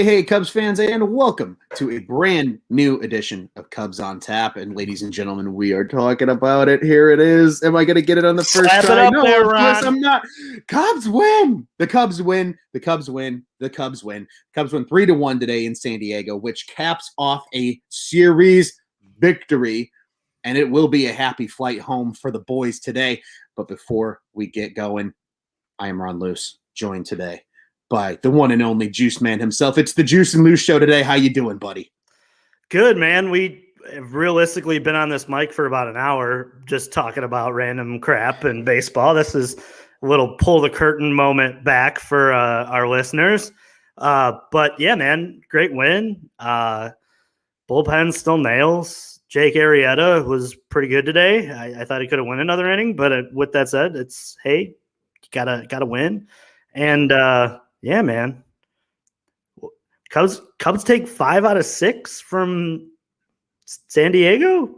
Hey, Cubs fans, and welcome to a brand new edition of Cubs on Tap. And ladies and gentlemen, we are talking about it. Here it is. Am I going to get it on the first Slap try? it up No, there, of course Ron. I'm not. Cubs win. The Cubs win. The Cubs win. The Cubs win. Cubs win 3-1 today in San Diego, which caps off a series victory. And it will be a happy flight home for the boys today. But before we get going, I am Ron Luce, joined today by the one and only Juice Man himself. It's the Juice and Luce show today. How you doing, buddy? Good, man. We have realistically been on this mic for about an hour just talking about random crap and baseball. This is a little pull the curtain moment back for our listeners. But yeah, man, great win. Bullpen still nails. Jake Arrieta was pretty good today. I thought he could have won another inning, but with that said, it's, hey, you gotta win. And yeah, man. Cubs take 5 out of 6 from San Diego.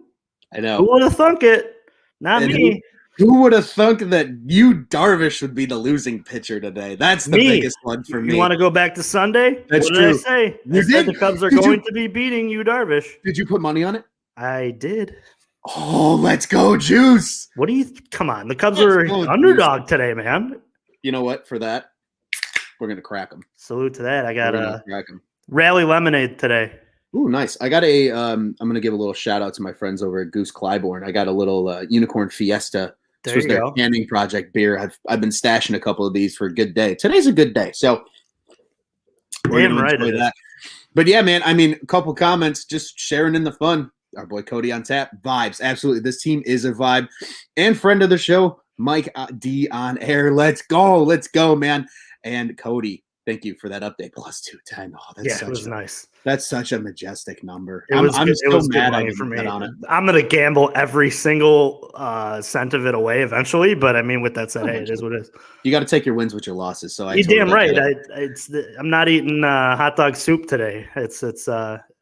I know. Who would have thunk it? Not And me. Who would have thunk that you, Darvish, would be the losing pitcher today? That's the biggest one for me. You want to go back to Sunday? That's what true. Did I say? You said did? The Cubs are going to be beating you, Darvish. Did you put money on it? I did. Oh, let's go, Juice. What do you come on. The Cubs are underdog today, man. You know what? For that, we're going to crack them. Salute to that. I got a Rally Lemonade today. Ooh, nice. I got a I'm going to give a little shout out to my friends over at Goose Clybourne. I got a little Unicorn Fiesta. This was their canning project beer. I've been stashing a couple of these for a good day. Today's a good day. So we're going to enjoy that. But yeah, man, I mean, a couple comments, just sharing in the fun. Our boy Cody on tap. Vibes. Absolutely. This team is a vibe. And friend of the show, Mike D on air. Let's go. Let's go, man. And Cody, thank you for that update. Plus 210. Oh, that's it was nice. That's such a majestic number. I'm so mad I didn't get on it. I'm going to gamble every single cent of it away eventually. But I mean, with that said, hey, it is what it is. You got to take your wins with your losses. So you're damn right. I'm not eating hot dog soup today.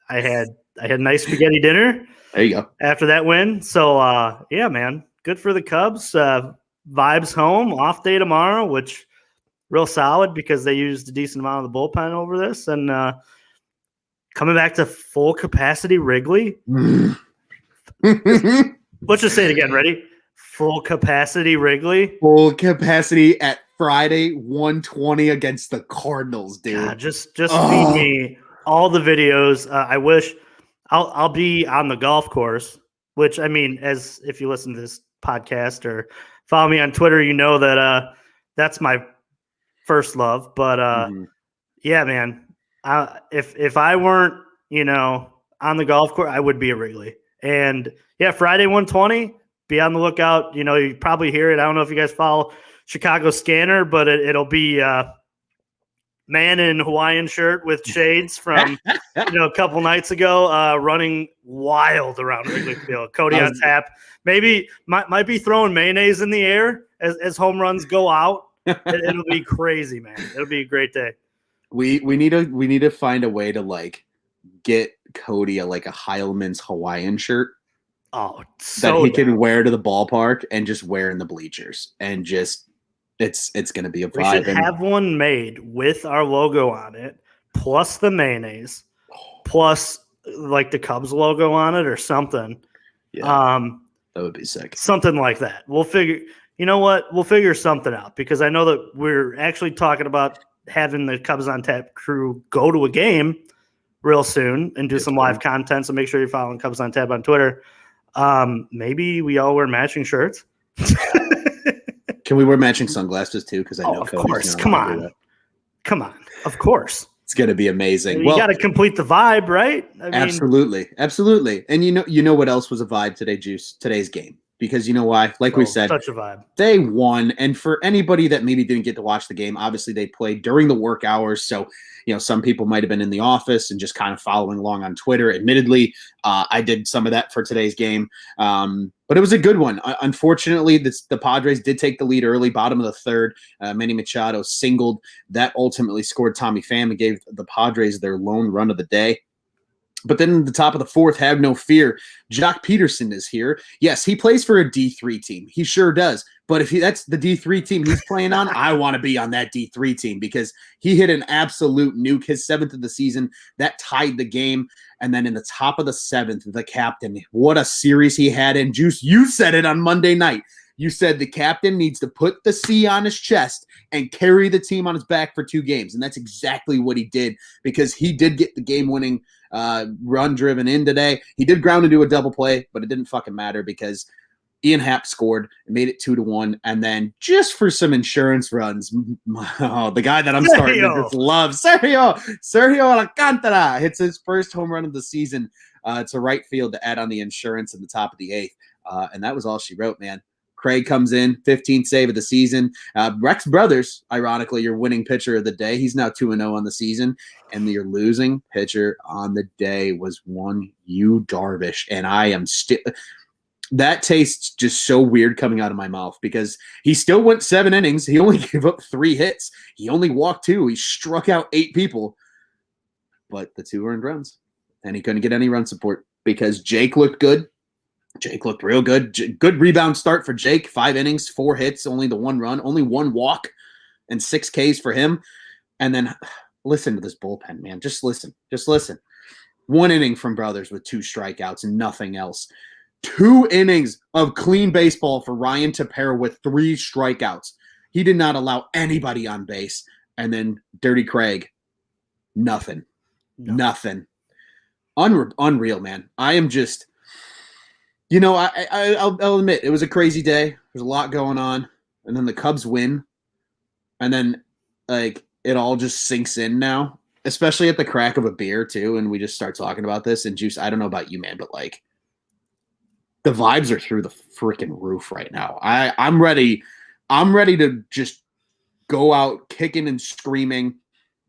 I had nice spaghetti dinner. There you go. After that win. So yeah, man, good for the Cubs. Vibes home, off day tomorrow, which real solid because they used a decent amount of the bullpen over this. And coming back to full capacity Wrigley. Let's just say it again. Ready? Full capacity Wrigley. Full capacity at Friday, 1:20 against the Cardinals, dude. God, just feed me all the videos. I wish I'll be on the golf course, which I mean, as if you listen to this podcast or follow me on Twitter, you know that that's my first love. But yeah, man, if I weren't, on the golf course, I would be at Wrigley. And yeah, Friday 1:20, be on the lookout. You probably hear it. I don't know if you guys follow Chicago Scanner, but it'll be man in Hawaiian shirt with shades from a couple nights ago, running wild around Wrigley Field. Cody on tap. Maybe might be throwing mayonnaise in the air as home runs go out. It'll be crazy, man. It'll be a great day. We need to find a way to get Cody a Heilman's Hawaiian shirt. Oh, that he can wear to the ballpark and just wear in the bleachers and just. It's going to be a vibe. We should have one made with our logo on it, plus the mayonnaise, plus the Cubs logo on it or something. Yeah, that would be sick. Something like that. We'll figure. You know what? We'll figure something out because I know that we're actually talking about having the Cubs on Tap crew go to a game real soon and do some live content. So make sure you're following Cubs on Tap on Twitter. Maybe we all wear matching shirts. Can we wear matching sunglasses too? Because I know of course. Come on. Of course. It's going to be amazing. You got to complete the vibe, right? Absolutely. And you know what else was a vibe today, Juice? Today's game. Because you know why? We said, such a vibe. They won. And for anybody that maybe didn't get to watch the game, obviously they played during the work hours. So, some people might have been in the office and just kind of following along on Twitter. Admittedly, I did some of that for today's game. But it was a good one. Unfortunately, the Padres did take the lead early, bottom of the third. Manny Machado singled. That ultimately scored Tommy Pham and gave the Padres their lone run of the day. But then the top of the fourth, have no fear. Jock Peterson is here. Yes, he plays for a D3 team. He sure does. But if that's the D3 team he's playing on, I want to be on that D3 team because he hit an absolute nuke. His 7th of the season, that tied the game. And then in the top of the 7th, the captain, what a series he had. And Juice, you said it on Monday night. You said the captain needs to put the C on his chest and carry the team on his back for 2 games. And that's exactly what he did because he did get the game-winning run driven in today. He did ground into a double play, but it didn't fucking matter because Ian Happ scored and made it 2-1. And then just for some insurance runs, the guy that I'm starting to just love, Sergio Alcantara hits his first home run of the season to right field to add on the insurance in the top of the 8th. And that was all she wrote, man. Craig comes in, 15th save of the season. Rex Brothers, ironically, your winning pitcher of the day. He's now 2-0 on the season. And your losing pitcher on the day was one Yu Darvish. And I am still – that tastes just so weird coming out of my mouth because he still went 7 innings. He only gave up 3 hits. He only walked 2. He struck out 8 people. But the 2 earned runs. And he couldn't get any run support because Jake looked good. Jake looked real good. Good rebound start for Jake. 5 innings, 4 hits, only the 1 run, only 1 walk, and 6 Ks for him. And then listen to this bullpen, man. Just listen. 1 inning from Brothers with 2 strikeouts and nothing else. 2 innings of clean baseball for Ryan Tepera with 3 strikeouts. He did not allow anybody on base. And then Dirty Craig, nothing. Nothing. Unreal, man. I am just... You know, I'll admit, it was a crazy day. There's a lot going on. And then the Cubs win. And then, like, it all just sinks in now, especially at the crack of a beer, too. And we just start talking about this. And, Juice, I don't know about you, man, but, like, the vibes are through the freaking roof right now. I'm ready. I'm ready to just go out kicking and screaming.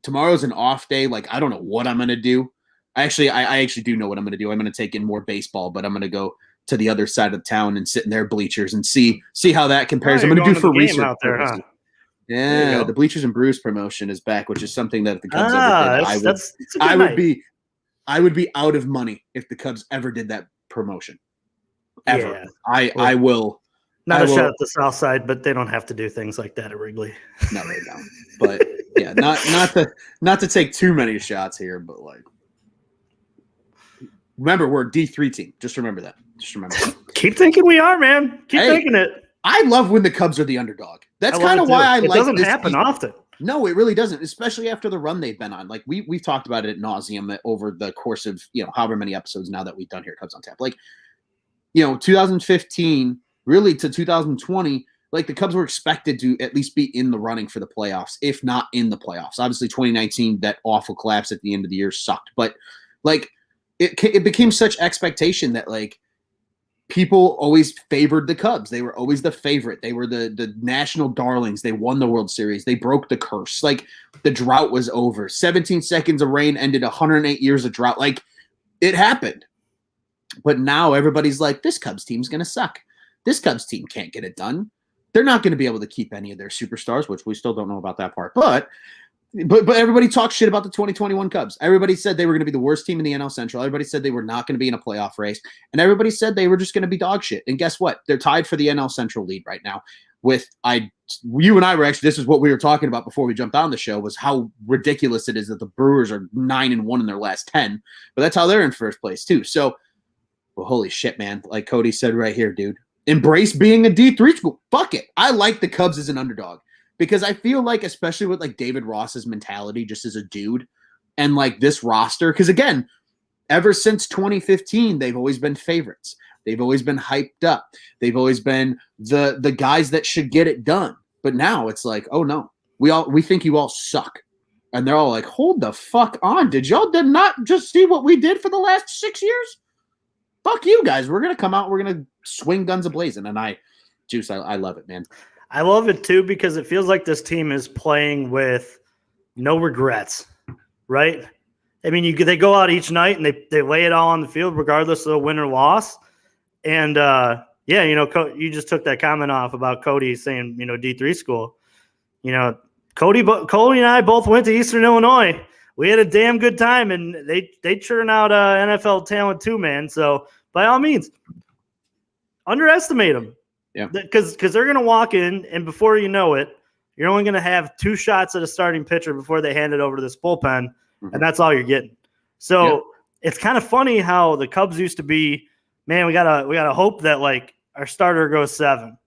Tomorrow's an off day. Like, I don't know what I'm going to do. I actually do know what I'm going to do. I'm going to take in more baseball, but I'm going to go to the other side of town and sit in their bleachers and see how that compares. I'm going to do for research out there, huh? Yeah, the Bleachers and Brews promotion is back, which is something that if the Cubs ever did, I would be out of money if the Cubs ever did that promotion. Ever. Yeah. I will. Not a shot at the South Side, but they don't have to do things like that at Wrigley. No, they don't. But yeah, not to take too many shots here, but like. Remember, we're a D3 team. Just remember that. Keep thinking we are, man. Keep thinking it. I love when the Cubs are the underdog. That's kind of why I like this. It doesn't happen often. No, it really doesn't, especially after the run they've been on. Like, we've talked about it ad nauseum over the course of, however many episodes now that we've done here at Cubs on Tap. Like, 2015 really to 2020, like, the Cubs were expected to at least be in the running for the playoffs, if not in the playoffs. Obviously, 2019, that awful collapse at the end of the year sucked. But, like, it became such expectation that, like, people always favored the Cubs. They were always the favorite. They were the national darlings. They won the World Series. They broke the curse. Like, the drought was over. 17 seconds of rain ended 108 years of drought. Like, it happened. But now everybody's like, this Cubs team's going to suck. This Cubs team can't get it done. They're not going to be able to keep any of their superstars, which we still don't know about that part. But everybody talks shit about the 2021 Cubs. Everybody said they were going to be the worst team in the NL Central. Everybody said they were not going to be in a playoff race. And everybody said they were just going to be dog shit. And guess what? They're tied for the NL Central lead right now. You and I were actually, this is what we were talking about before we jumped on the show, was how ridiculous it is that the Brewers are 9-1 in their last 10. But that's how they're in first place too. So, well, holy shit, man. Like Cody said right here, dude. Embrace being a D3 school. Fuck it. I like the Cubs as an underdog. Because I feel like, especially with like David Ross's mentality just as a dude and like this roster, because again, ever since 2015, they've always been favorites. They've always been hyped up. They've always been the guys that should get it done. But now it's like, oh no, we think you all suck. And they're all like, hold the fuck on. Did not just see what we did for the last 6 years? Fuck you guys. We're going to come out. We're going to swing guns ablazing. And I love it, man. I love it, too, because it feels like this team is playing with no regrets, right? I mean, they go out each night and they lay it all on the field regardless of the win or loss. And, you just took that comment off about Cody saying, D3 school. Cody and I both went to Eastern Illinois. we had a damn good time, and they churn out NFL talent too, man. So by all means, underestimate them. Yeah. Because they're going to walk in, and before you know it, you're only going to have 2 shots at a starting pitcher before they hand it over to this bullpen, and that's all you're getting. So it's kind of funny how the Cubs used to be, man, we gotta hope that like our starter goes 7,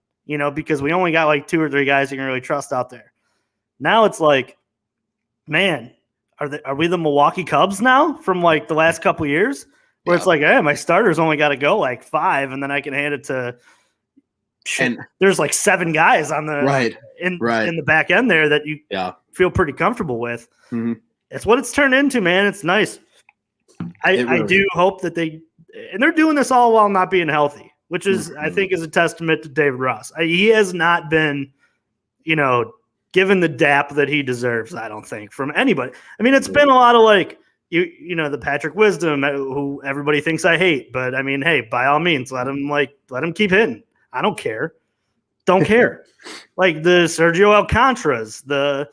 because we only got like 2 or 3 guys you can really trust out there. Now it's like, man, are we the Milwaukee Cubs now from like the last couple of years? Where it's like, hey, my starter's only got to go like 5, and then I can hand it to there's like 7 guys on the in the back end there that you feel pretty comfortable with. Mm-hmm. It's what it's turned into, man. It's nice. I do hope that they're doing this all while not being healthy, which is I think is a testament to David Ross. He has not been, given the dap that he deserves, I don't think, from anybody. I mean, it's been a lot of like the Patrick Wisdom, who everybody thinks I hate, but I mean, hey, by all means, let him keep hitting. I don't care. Don't care. Like the Sergio Alcantaras, the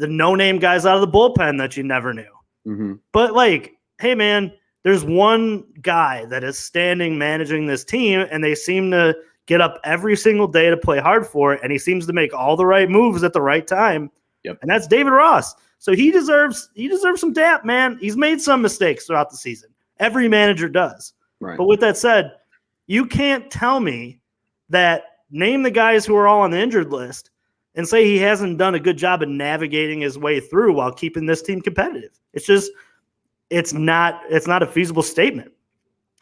no-name guys out of the bullpen that you never knew. Mm-hmm. But like, hey, man, there's one guy that is standing managing this team, and they seem to get up every single day to play hard for it, and he seems to make all the right moves at the right time. Yep. And that's David Ross. So he deserves some dap, man. He's made some mistakes throughout the season. Every manager does. Right. But with that said, you can't tell me that name the guys who are all on the injured list and say he hasn't done a good job of navigating his way through while keeping this team competitive. It's not a feasible statement.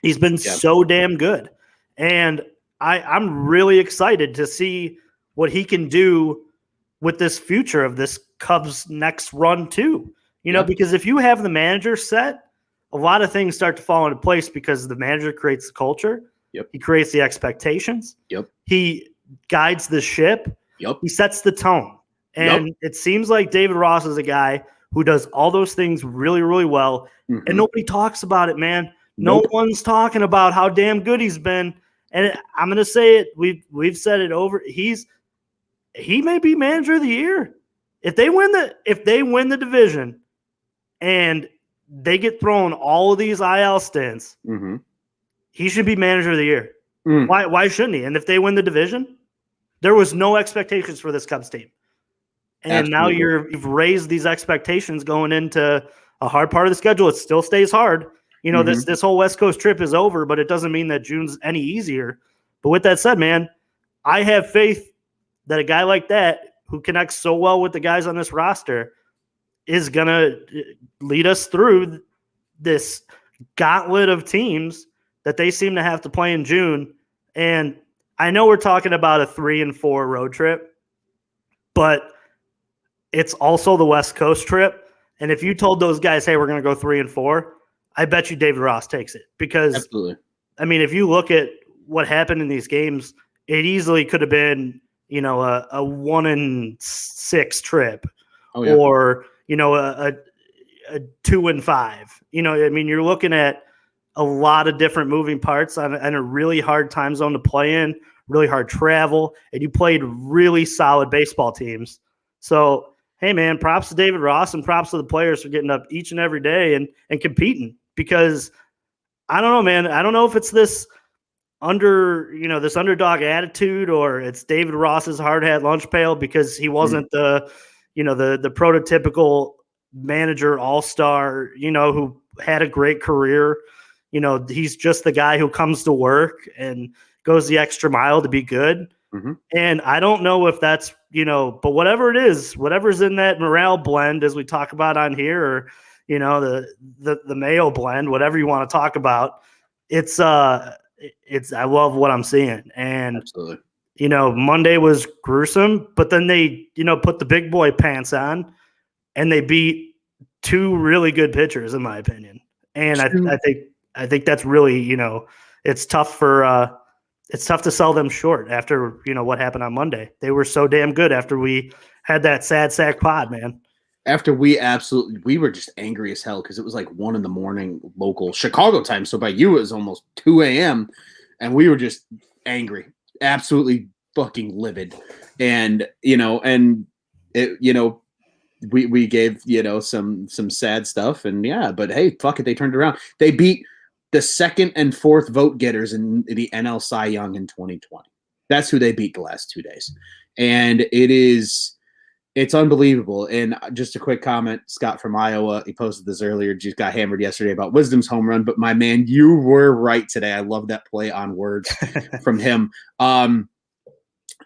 He's been so damn good. And I'm really excited to see what he can do with this future of this Cubs next run too. Because if you have the manager set, a lot of things start to fall into place because the manager creates the culture. Yep. He creates the expectations. Yep. He guides the ship. Yep. He sets the tone. And it seems like David Ross is a guy who does all those things really, really well. Mm-hmm. And nobody talks about it, man. No one's talking about how damn good he's been. And I'm going to say it. We've said it over. He may be manager of the year. If they win the division and they get thrown all of these IL stints, he should be manager of the year. Why shouldn't he? And if they win the division, there was no expectations for this Cubs team. And now you've raised these expectations going into a hard part of the schedule. It still stays hard. This whole West Coast trip is over, but it doesn't mean that June's any easier. But with that said, man, I have faith that a guy like that who connects so well with the guys on this roster is going to lead us through this gauntlet of teams that they seem to have to play in June. And I know we're talking about a 3-4 road trip, but it's also the West Coast trip. And if you told those guys, hey, we're going to go 3-4, I bet you David Ross takes it. Because, absolutely. I mean, if you look at what happened in these games, it easily could have been, a 1-6 trip or, a 2-5. I mean, you're looking at a lot of different moving parts on a really hard time zone to play in, really hard travel, and you played really solid baseball teams. So, hey, man, props to David Ross and props to the players for getting up each and every day and competing, because I don't know, man. I don't know if it's this this underdog attitude or it's David Ross's hard hat lunch pail, because he wasn't the prototypical manager all-star, who had a great career. He's just the guy who comes to work and goes the extra mile to be good. Mm-hmm. And I don't know if that's, but whatever it is, whatever's in that morale blend, as we talk about on here, or, the Mayo blend, whatever you want to talk about, I love what I'm seeing. And, absolutely. Monday was gruesome, but then they, put the big boy pants on and they beat 2 really good pitchers, in my opinion. And I think that's really, it's tough to sell them short after, what happened on Monday. They were so damn good after we had that sad sack pod, man. After we were just angry as hell because it was like 1 a.m. local Chicago time. So by you, it was almost 2 a.m. and we were just angry, absolutely fucking livid. And, we gave, some sad stuff, and but hey, fuck it, they turned it around. They beat the second and fourth vote getters in the NL Cy Young in 2020. That's who they beat the last 2 days. And it's unbelievable. And just a quick comment, Scott from Iowa, he posted this earlier, just got hammered yesterday about Wisdom's home run, but my man, you were right today. I love that play on words from him.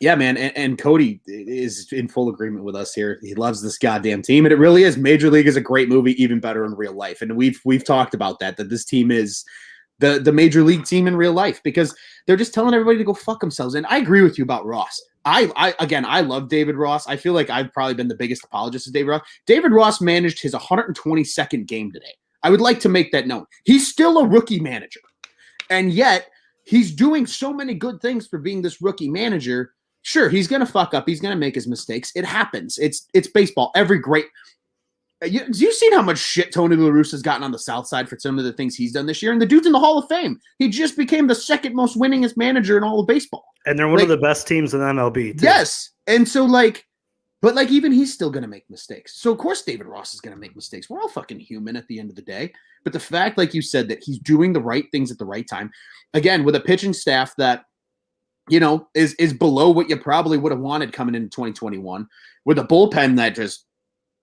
Yeah, man, and Cody is in full agreement with us here. He loves this goddamn team, and it really is. Major League is a great movie, even better in real life. And we've talked about that this team is the Major League team in real life, because they're just telling everybody to go fuck themselves. And I agree with you about Ross. I love David Ross. I feel like I've probably been the biggest apologist of David Ross. David Ross managed his 122nd game today. I would like to make that known. He's still a rookie manager, and yet he's doing so many good things for being this rookie manager. Sure, he's going to fuck up. He's going to make his mistakes. It happens. It's baseball. Every great – you've seen how much shit Tony La Russa has gotten on the South Side for some of the things he's done this year, and the dude's in the Hall of Fame. He just became the second most winningest manager in all of baseball. And they're one of the best teams in MLB, too. Yes. And so, but even he's still going to make mistakes. So, of course, David Ross is going to make mistakes. We're all fucking human at the end of the day. But the fact, like you said, that he's doing the right things at the right time, again, with a pitching staff that – is below what you probably would have wanted coming into 2021, with a bullpen that just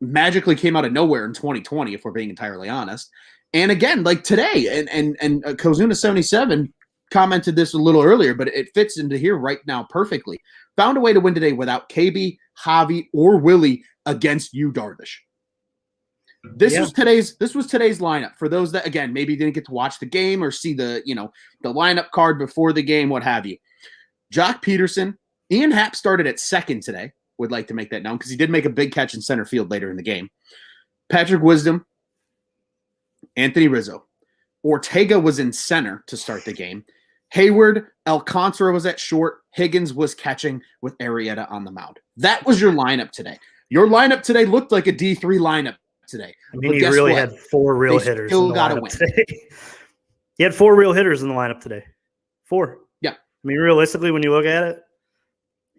magically came out of nowhere in 2020, if we're being entirely honest. And again, like today, and Kozuna77 commented this a little earlier, but it fits into here right now perfectly. Found a way to win today without KB, Javi, or Willie against you, Darvish. This was today's lineup. For those that, again, maybe didn't get to watch the game or see the lineup card before the game, what have you. Jock Peterson, Ian Happ started at second today. Would like to make that known because he did make a big catch in center field later in the game. Patrick Wisdom, Anthony Rizzo. Ortega was in center to start the game. Hayward, Alcantara was at short. Higgins was catching with Arrieta on the mound. That was your lineup today. Your lineup today looked like a D3 lineup today. I mean, he really had 4 real hitters. Still got to win. He had 4 real hitters in the lineup today. 4. I mean, realistically, when you look at it,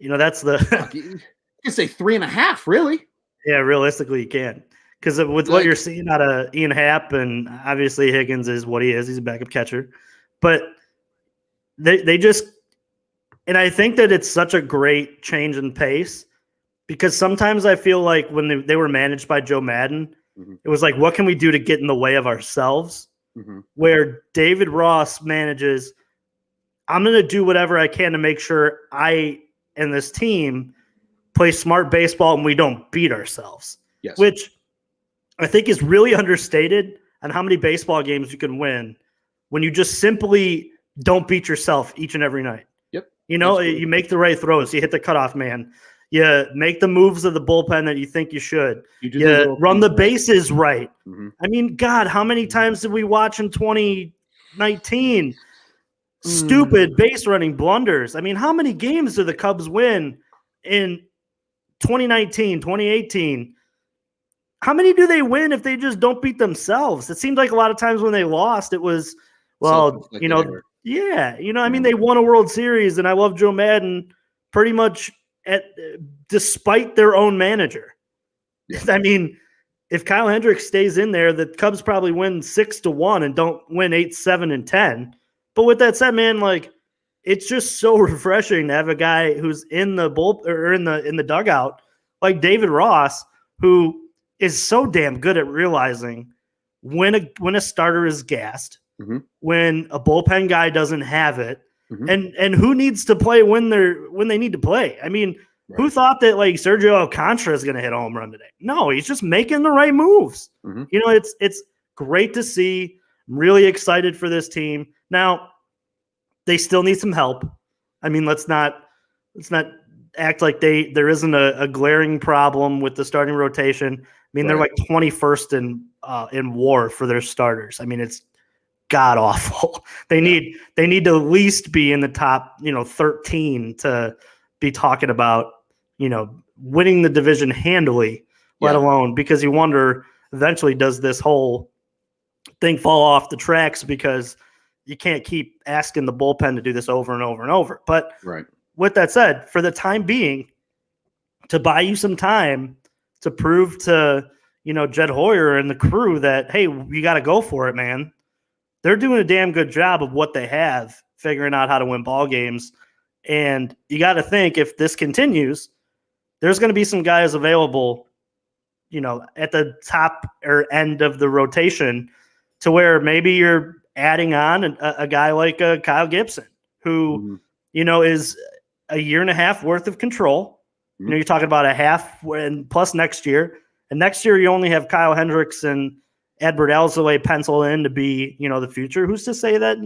that's the – you can say 3.5, really. Yeah, realistically, you can. Because with what you're seeing out of Ian Happ, and obviously Higgins is what he is. He's a backup catcher. But they just – and I think that it's such a great change in pace, because sometimes I feel like when they were managed by Joe Madden, it was like, what can we do to get in the way of ourselves? Where David Ross manages – I'm going to do whatever I can to make sure I and this team play smart baseball and we don't beat ourselves. Yes. Which I think is really understated on how many baseball games you can win when you just simply don't beat yourself each and every night. Yep. You make the right throws. You hit the cutoff man. You make the moves of the bullpen that you think you should. You run the bases right. I mean, God, how many times did we watch in 2019 – stupid base running blunders? I mean, how many games did the Cubs win in 2019, 2018? How many do they win if they just don't beat themselves? It seemed like a lot of times when they lost, it was, I mean, they won a World Series, and I love Joe Madden pretty much despite their own manager. Yeah. I mean, if Kyle Hendricks stays in there, the Cubs probably win 6-1 and don't win 8, 7, and 10. But with that said, man, it's just so refreshing to have a guy who's in the in the dugout like David Ross, who is so damn good at realizing when a starter is gassed, when a bullpen guy doesn't have it, and who needs to play when they need to play. I mean, who thought that Sergio Alcantara is going to hit a home run today? No, he's just making the right moves. It's great to see. I'm really excited for this team. Now, they still need some help. I mean, let's not act like there isn't a glaring problem with the starting rotation. I mean, they're 21st in WAR for their starters. I mean, it's god awful. They need to at least be in the top 13 to be talking about winning the division handily, let alone, because you wonder eventually, does this whole thing fall off the tracks because you can't keep asking the bullpen to do this over and over and over. But with that said, for the time being, to buy you some time to prove to, Jed Hoyer and the crew that, hey, you got to go for it, man. They're doing a damn good job of what they have, figuring out how to win ball games. And you got to think, if this continues, there's going to be some guys available, at the top or end of the rotation, to where maybe you're adding on a guy like Kyle Gibson, who, is a year and a half worth of control. You're talking about a half and plus next year. And next year you only have Kyle Hendricks and Edward Elzaway pencil in to be, the future. Who's to say that,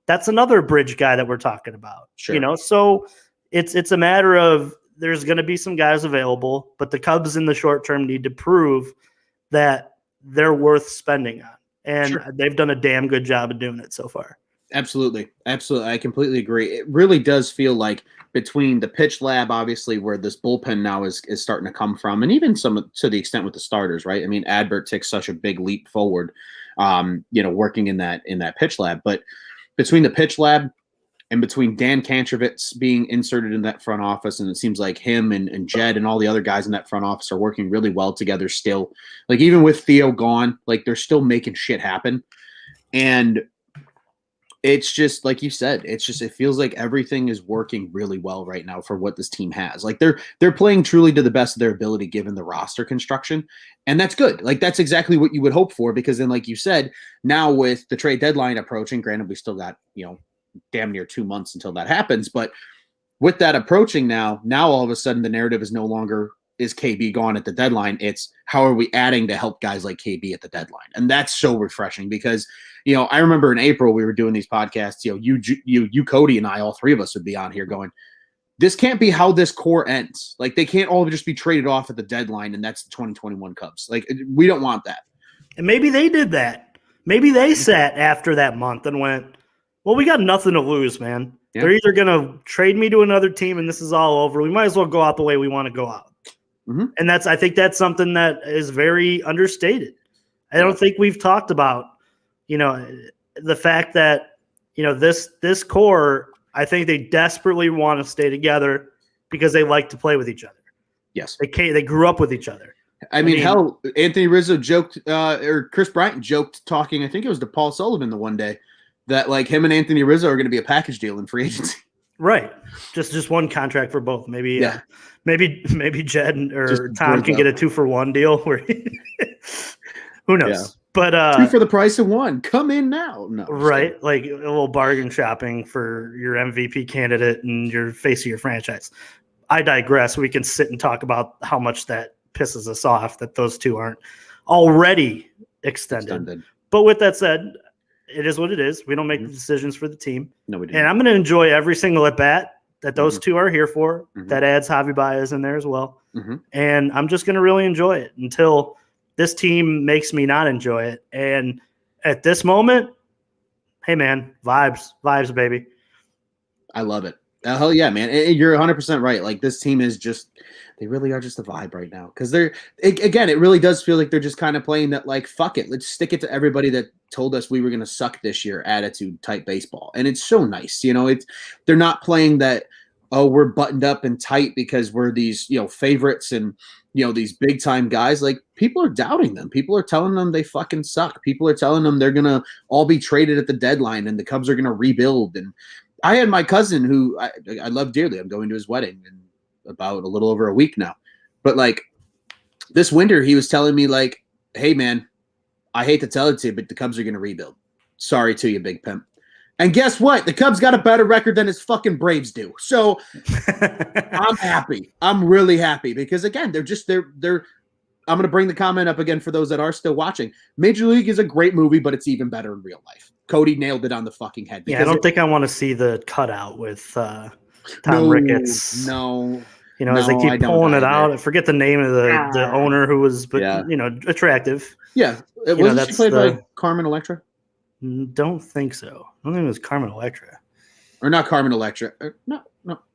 that's another bridge guy that we're talking about, Sure. So it's a matter of, there's going to be some guys available, but the Cubs in the short term need to prove that they're worth spending on. And they've done a damn good job of doing it so far. Absolutely. I completely agree. It really does feel like between the pitch lab, obviously, where this bullpen now is starting to come from, and even some to the extent with the starters, right? I mean, Adbert takes such a big leap forward, working in that pitch lab. But between the pitch lab and between Dan Kantrovitz being inserted in that front office, and it seems like him and Jed and all the other guys in that front office are working really well together still. Like, even with Theo gone, like, they're still making shit happen. And it's just, like you said, it feels like everything is working really well right now for what this team has. Like, they're playing truly to the best of their ability given the roster construction. And that's good. Like, that's exactly what you would hope for, because then, like you said, now with the trade deadline approaching, granted, we still got, damn near 2 months until that happens. But with that approaching now all of a sudden the narrative is no longer, is KB gone at the deadline? It's, how are we adding to help guys like KB at the deadline? And that's so refreshing, because, I remember in April we were doing these podcasts, you, Cody, and I, all three of us would be on here going, this can't be how this core ends. Like, they can't all just be traded off at the deadline, and that's the 2021 Cubs. Like, we don't want that. And maybe they did that. Maybe they sat after that month and went, well, we got nothing to lose, man. Yeah. They're either going to trade me to another team and this is all over. We might as well go out the way we want to go out. And I think that's something that is very understated. I don't think we've talked about, the fact that, this core, I think they desperately want to stay together because they like to play with each other. Yes. They grew up with each other. I mean, hell, Anthony Rizzo joked, or Chris Bryant joked, talking, I think it was to Paul Sullivan the one day, that, like, him and Anthony Rizzo are going to be a package deal in free agency. Right. Just one contract for both. Maybe maybe Jed or Tom can get a 2-for-1 deal where who knows? Yeah. But 2 for the price of 1. Come in now. No. Right. Like a little bargain shopping for your MVP candidate and your face of your franchise. I digress. We can sit and talk about how much that pisses us off that those two aren't already extended. But with that said, it is what it is. We don't make the decisions for the team. No, we do. And I'm going to enjoy every single at bat that those two are here for. That adds Javi Baez in there as well. And I'm just going to really enjoy it until this team makes me not enjoy it. And at this moment, hey, man, vibes, baby. I love it. Hell yeah, man. You're 100% right. Like, this team is just, they really are just a vibe right now. Because again, it really does feel like they're just kind of playing that, like, fuck it. Let's stick it to everybody that told us we were going to suck this year attitude type baseball. And it's so nice. They're not playing that, oh, we're buttoned up and tight because we're these, favorites and, these big time guys. Like, people are doubting them. People are telling them they fucking suck. People are telling them they're going to all be traded at the deadline and the Cubs are going to rebuild. And I had my cousin who I love dearly. I'm going to his wedding in about a little over a week now. But, like, this winter, he was telling me, like, hey, man, I hate to tell it to you, but the Cubs are going to rebuild. Sorry to you, Big Pimp. And guess what? The Cubs got a better record than his fucking Braves do. So I'm happy. I'm really happy because, again, they're I'm going to bring the comment up again for those that are still watching. Major League is a great movie, but it's even better in real life. Cody nailed it on the fucking head. Yeah, I don't think I want to see the cutout with Tom Ricketts. No. As they keep pulling it out. I forget the name of the owner who was, attractive. Yeah. Wasn't she played by Carmen Electra? Don't think so. I don't think it was Carmen Electra. Or not Carmen Electra. No.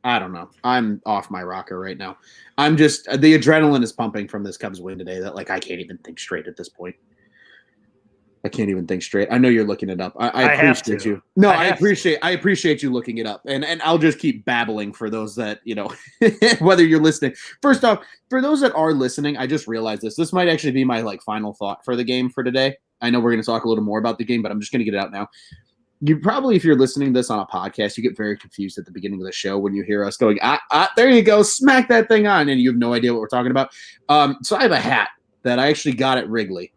I don't know. I'm off my rocker right now. I'm just, the adrenaline is pumping from this Cubs win today that, like, I can't even think straight at this point. I can't even think straight. I know you're looking it up. I appreciate you. No, I appreciate you looking it up. And I'll just keep babbling for those that, whether you're listening. First off, for those that are listening, I just realized this. This might actually be my final thought for the game for today. I know we're going to talk a little more about the game, but I'm just going to get it out now. You probably, if you're listening to this on a podcast, you get very confused at the beginning of the show when you hear us going, there you go, smack that thing on, and you have no idea what we're talking about. So I have a hat that I actually got at Wrigley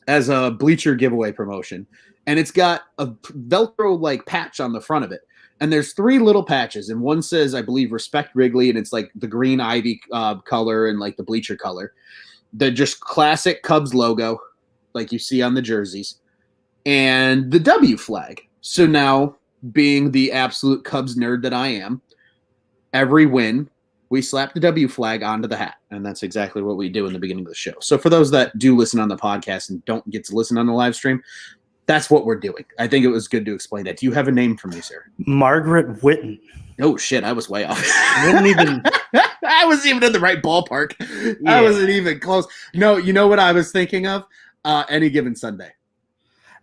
as a bleacher giveaway promotion, and it's got a Velcro patch on the front of it, and there's 3 little patches, and one says, I believe, respect Wrigley, and it's the green ivy color and the bleacher color. The just classic Cubs logo like you see on the jerseys, and the W flag. So now, being the absolute Cubs nerd that I am, every win we slap the W flag onto the hat, and that's exactly what we do in the beginning of the show. So for those that do listen on the podcast and don't get to listen on the live stream, that's what we're doing. I think it was good to explain that. Do you have a name for me, sir? Margaret Whitten. Oh, shit, I was way off. I wasn't even in the right ballpark. Yeah. I wasn't even close. No, you know what I was thinking of? Any Given Sunday.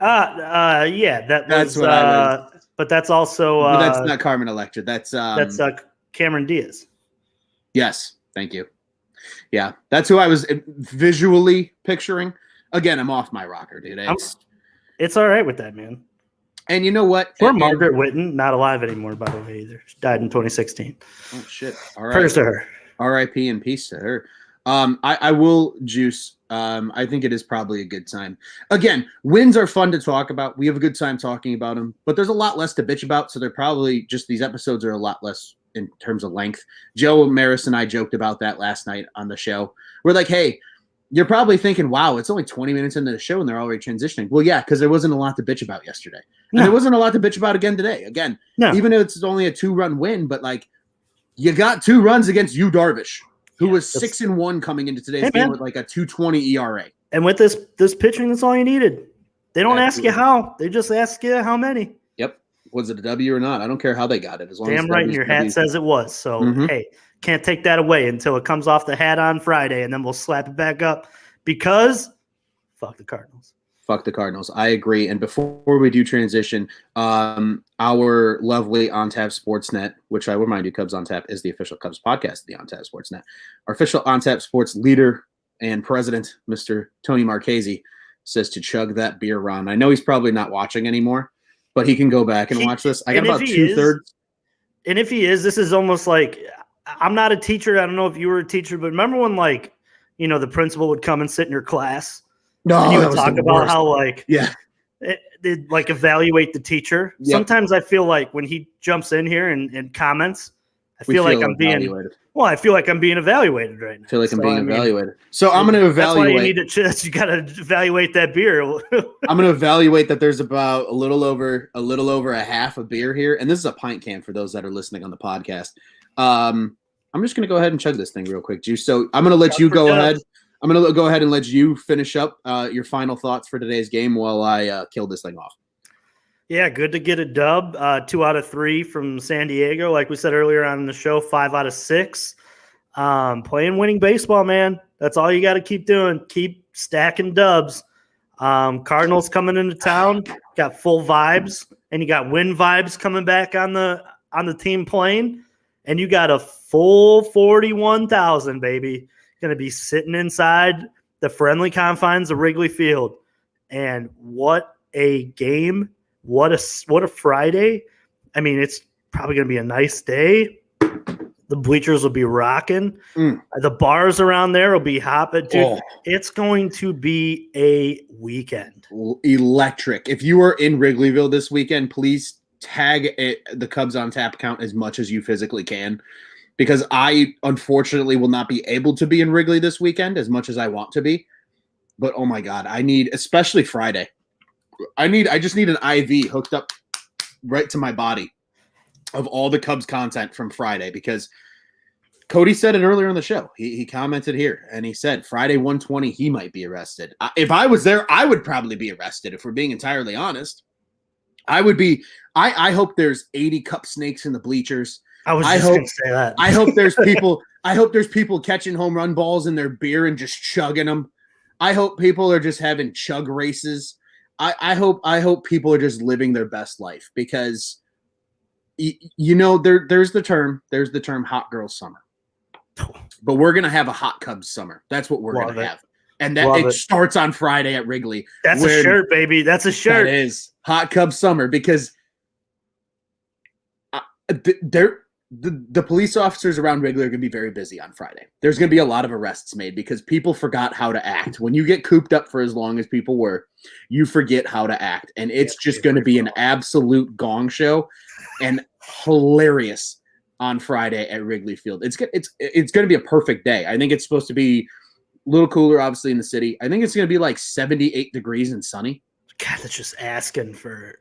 Yeah, that's what I was. But that's also... but that's not Carmen Electra. That's Cameron Diaz. Yes, thank you. Yeah, that's who I was visually picturing. Again, I'm off my rocker, dude. It's all right with that, man. And you know what? Poor Margaret Whitten, not alive anymore, by the way, either. She died in 2016. Oh, shit. All right. Prayers to her. R.I.P. and peace to her. I will juice. I think it is probably a good time. Again, wins are fun to talk about. We have a good time talking about them, but there's a lot less to bitch about, so they're probably just these episodes are a lot less in terms of length. Joe Maris and I joked about that last night on the show. We're like, hey, you're probably thinking, wow, it's only 20 minutes into the show and they're already transitioning. Well, yeah, because there wasn't a lot to bitch about yesterday. And there wasn't a lot to bitch about again today. Again, even if it's only a 2-run win, but you got 2 runs against Yu Darvish, who was 6-1 coming into today's game with a 2.20 ERA. And with this pitching, that's all you needed. They don't ask you how. They just ask you how many. Yep. Was it a W or not? I don't care how they got it. As long Damn as right, and your hat says it was. So, hey, can't take that away until it comes off the hat on Friday, and then we'll slap it back up because fuck the Cardinals. Fuck the Cardinals. I agree. And before we do transition, our lovely On Tap Sportsnet, which I remind you, Cubs On Tap is the official Cubs podcast of the On Tap Sportsnet. Our official On Tap Sports leader and president, Mr. Tony Marchese, says to chug that beer, Ron. I know he's probably not watching anymore, but he can go back and watch this. I got about 2/3. And if he is, this is almost like, I'm not a teacher. I don't know if you were a teacher, but remember when the principal would come and sit in your class? No, and you would talk about how they'd evaluate the teacher. Yep. Sometimes I feel like when he jumps in here and comments, I feel like I'm being evaluated right now. I feel like I'm being evaluated. So I'm going to evaluate. That's why you got to evaluate that beer. I'm going to evaluate that there's about a little over a half a beer here, and this is a pint can for those that are listening on the podcast. I'm just going to go ahead and chug this thing real quick, Juice. So I'm going to let you go ahead. I'm going to go ahead and let you finish up your final thoughts for today's game while I kill this thing off. Yeah, good to get a dub. 2 out of 3 from San Diego. Like we said earlier on the show, 5 out of 6. Playing winning baseball, man. That's all you got to keep doing. Keep stacking dubs. Cardinals coming into town, got full vibes, and you got win vibes coming back on the team plane, and you got a full 41,000, baby. Going to be sitting inside the friendly confines of Wrigley Field. And what a game. What a Friday. I mean, it's probably going to be a nice day. The bleachers will be rocking. The bars around there will be hopping. Dude, It's going to be a weekend. Electric. If you are in Wrigleyville this weekend, please tag the Cubs On Tap account as much as you physically can. Because I, unfortunately, will not be able to be in Wrigley this weekend as much as I want to be. But, oh, my God, especially Friday, I just need an IV hooked up right to my body of all the Cubs content from Friday. Because Cody said it earlier in the show. He commented here, and he said Friday 120, he might be arrested. If I was there, I would probably be arrested, if we're being entirely honest. I would be – I hope there's 80 cup snakes in the bleachers. I was just going to say that. I hope there's people. I hope there's people catching home run balls in their beer and just chugging them. I hope people are just having chug races. I hope people are just living their best life because there's the term hot girl summer. But we're gonna have a hot Cubs summer. That's what we're gonna have. And that it starts on Friday at Wrigley. That's a shirt, baby. That's a shirt. That is hot Cubs summer because the police officers around Wrigley are going to be very busy on Friday. There's going to be a lot of arrests made because people forgot how to act. When you get cooped up for as long as people were, you forget how to act. And it's just going to be an absolute gong show and hilarious on Friday at Wrigley Field. It's going to be a perfect day. I think it's supposed to be a little cooler, obviously, in the city. I think it's going to be like 78 degrees and sunny. God, that's just asking for.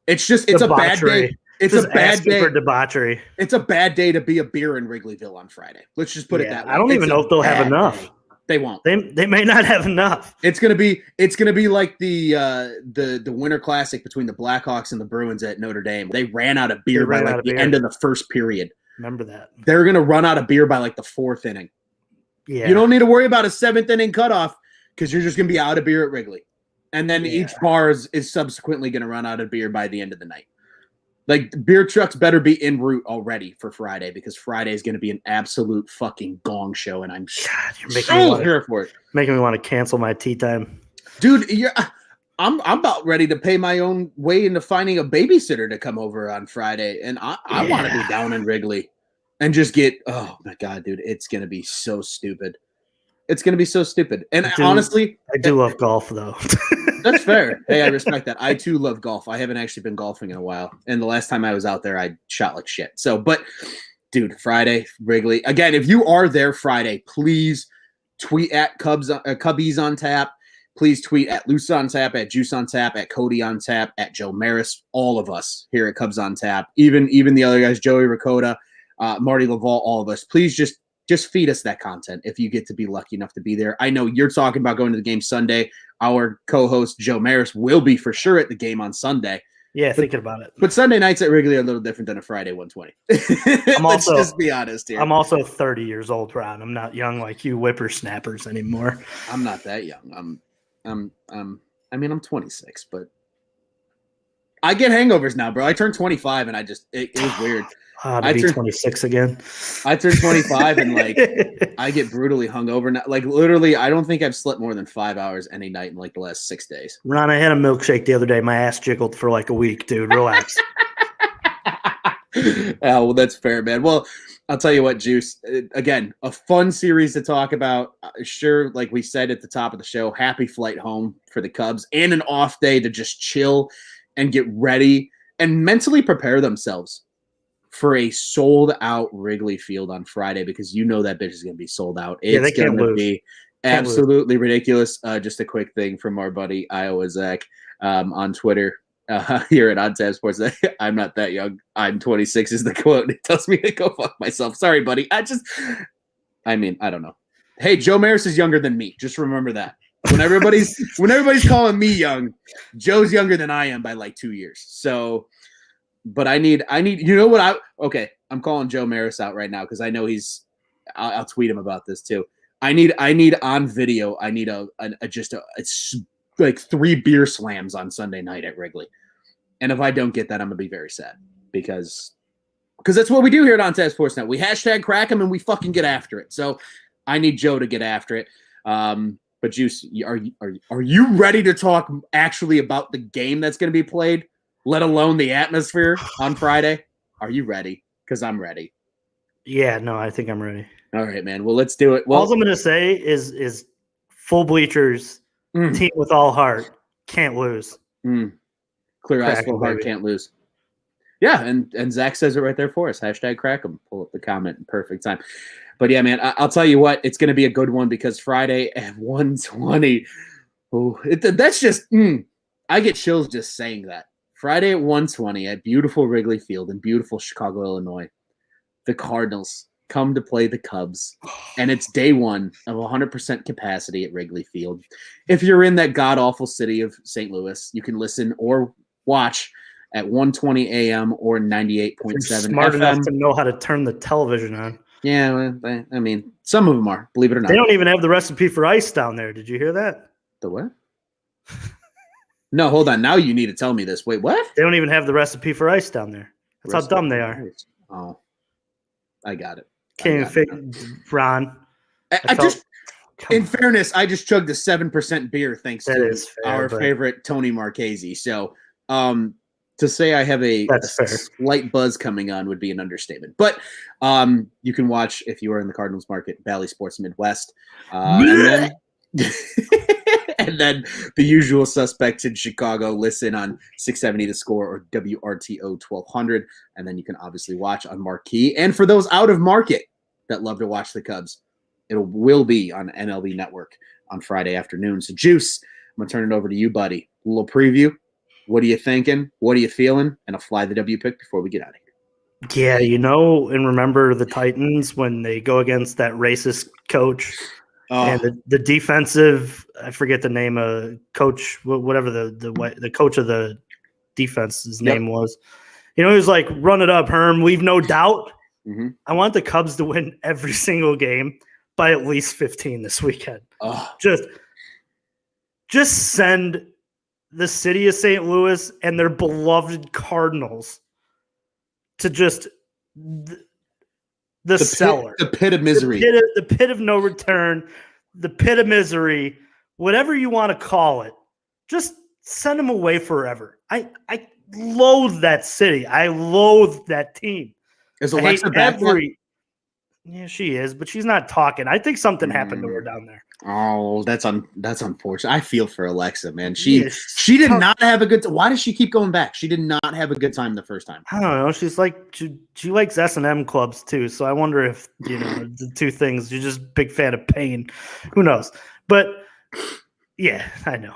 It's a bad day. It's just a bad day for debauchery. It's a bad day to be a beer in Wrigleyville on Friday. Let's just put it that way. I don't even know if they'll have enough. Day. They won't. They may not have enough. It's gonna be like the Winter Classic between the Blackhawks and the Bruins at Notre Dame. They ran out of beer by like the end of the first period. Remember that. They're gonna run out of beer by like the fourth inning. Yeah. You don't need to worry about a seventh inning cutoff because you're just gonna be out of beer at Wrigley. And then each bar is subsequently gonna run out of beer by the end of the night. Like, beer trucks better be en route already for Friday because Friday is going to be an absolute fucking gong show, and I'm you're making me here for it. Making me want to cancel my tea time, dude. I'm about ready to pay my own way into finding a babysitter to come over on Friday, and I want to be down in Wrigley and just get. Oh my god, dude, it's going to be so stupid. It's going to be so stupid. And honestly, I do love golf though. That's fair. Hey, I respect that. I too love golf. I haven't actually been golfing in a while. And the last time I was out there, I shot like shit. So, but dude, Friday, Wrigley. Again, if you are there Friday, please tweet at Cubbies on Tap. Please tweet at Luce on Tap, at Juice on Tap, at Cody on Tap, at Joe Maris. All of us here at Cubs on Tap. Even the other guys, Joey Ricotta, Marty Laval, all of us. Please just feed us that content if you get to be lucky enough to be there. I know you're talking about going to the game Sunday. Our co-host, Joe Maris, will be for sure at the game on Sunday. Yeah, thinking about it. But Sunday nights at Wrigley are a little different than a Friday 120. Let's just be honest here. I'm also 30 years old, Ron. I'm not young like you whippersnappers anymore. I'm not that young. I'm 26, but I get hangovers now, bro. I turned 25 and it was weird. I turned 26 again. I turned 25 and like I get brutally hungover now. Like literally, I don't think I've slept more than 5 hours any night in like the last 6 days. Ron, I had a milkshake the other day. My ass jiggled for like a week, dude. Relax. Well, that's fair, man. Well, I'll tell you what, Juice. Again, a fun series to talk about. Sure, like we said at the top of the show, happy flight home for the Cubs and an off day to just chill and get ready and mentally prepare themselves for a sold-out Wrigley Field on Friday because you know that bitch is going to be sold out. It's going to be absolutely ridiculous. Just a quick thing from our buddy Iowa Zach on Twitter here at On Tap Sports. I'm not that young. I'm 26 is the quote. It tells me to go fuck myself. Sorry, buddy. I don't know. Hey, Joe Maris is younger than me. Just remember that. When everybody's calling me young, Joe's younger than I am by like 2 years. So. But I need, you know what? I'm calling Joe Maris out right now because I know I'll tweet him about this too. I need on video. I need it's like 3 beer slams on Sunday night at Wrigley. And if I don't get that, I'm going to be very sad because that's what we do here at On Tap Sports Net. We hashtag crack them and we fucking get after it. So I need Joe to get after it. But Juice, are you ready to talk actually about the game that's going to be played? Let alone the atmosphere on Friday. Are you ready? Because I'm ready. Yeah, no, I think I'm ready. All right, man. Well, let's do it. Well, all I'm going to say is full bleachers, team with all heart, can't lose. Clear eyes, full heart, can't lose. Yeah, and Zach says it right there for us. Hashtag crack 'em. Pull up the comment in perfect time. But yeah, man, I'll tell you what, it's going to be a good one because Friday at 1:20. That's just I get chills just saying that. Friday at 1:20 at beautiful Wrigley Field in beautiful Chicago, Illinois, the Cardinals come to play the Cubs, and it's day one of 100% capacity at Wrigley Field. If you're in that god-awful city of St. Louis, you can listen or watch at 1:20 a.m. or 98.7 smart FM. Enough to know how to turn the television on. Yeah, I mean, some of them are, believe it or not. They don't even have the recipe for ice down there. Did you hear that? The what? No, hold on. Now you need to tell me this. Wait, what? They don't even have the recipe for ice down there. That's how dumb they are. Oh, I got it. Can't even fit Ron. In fairness, I just chugged a 7% beer thanks to our favorite Tony Marchese. So, to say I have a slight buzz coming on would be an understatement. But you can watch, if you are in the Cardinals market, Bally Sports Midwest. And then the usual suspects in Chicago listen on 670 The Score or WRTO 1200. And then you can obviously watch on Marquee. And for those out of market that love to watch the Cubs, it will be on MLB Network on Friday afternoon. So, Juice, I'm going to turn it over to you, buddy. A little preview. What are you thinking? What are you feeling? And a fly the W pick before we get out of here. Yeah, and remember the Titans when they go against that racist coach and the defensive, I forget the name of coach, whatever the coach of the defense's name was. He was like, run it up, Herm, leave no doubt. Mm-hmm. I want the Cubs to win every single game by at least 15 this weekend. Just send the city of St. Louis and their beloved Cardinals to just the cellar. The pit of misery. The pit of no return, the pit of misery, whatever you want to call it. Just send them away forever. I loathe that city. I loathe that team. Is Alexa back? Yeah, she is, but she's not talking. I think something happened to her down there. Oh, that's unfortunate. I feel for Alexa, man. She did not have a good time. Why does she keep going back? She did not have a good time the first time. I don't know. She's like she likes S&M clubs too. So I wonder if the two things. You're just a big fan of pain. Who knows? But yeah, I know.